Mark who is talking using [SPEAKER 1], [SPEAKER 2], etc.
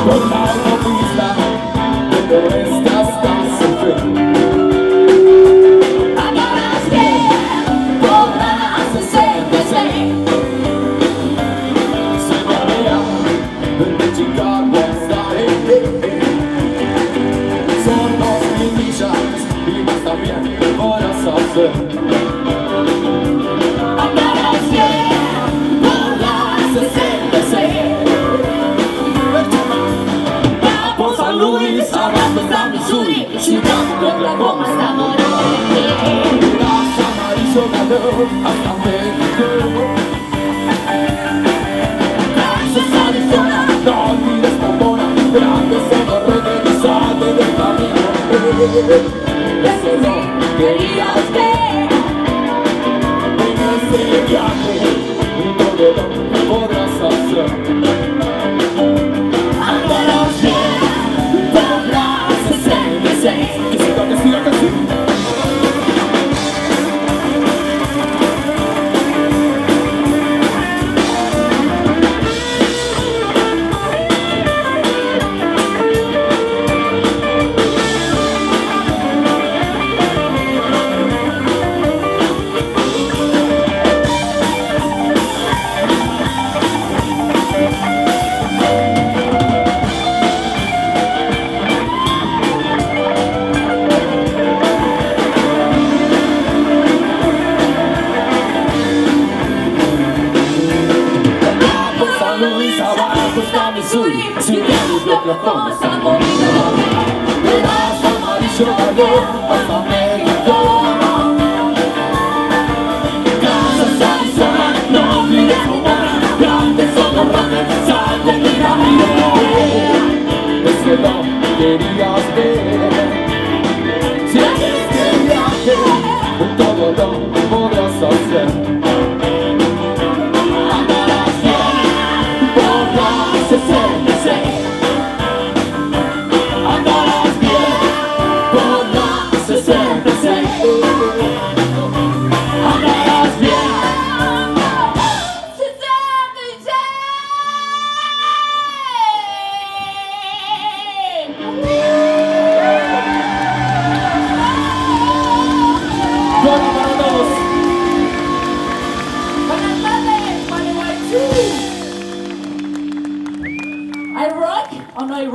[SPEAKER 1] por la autopista, del oeste hasta San Fe.
[SPEAKER 2] Agarras bien por la 66.
[SPEAKER 1] Se marea desde Chicago hasta son 2000 millas y más también podrás hacer.
[SPEAKER 2] Agarras bien por la 66. Va por San Luis, abajo está Missouri, ciudad de Oklahoma hasta Morón.
[SPEAKER 1] Irás amarillo galón hasta México.
[SPEAKER 2] Gracias a Arizona,
[SPEAKER 1] No olvides Pomona, grandes enormes, sale del camino. Eso no
[SPEAKER 2] querías ver.
[SPEAKER 1] en este viaje y todo lo que podrás hacer.
[SPEAKER 2] Agarras bien por la 66.
[SPEAKER 1] Que siga, que siga, que siga.
[SPEAKER 2] Missouri, ciudad de Oklahoma, San Luis,
[SPEAKER 1] Verás amarillo galón hasta México.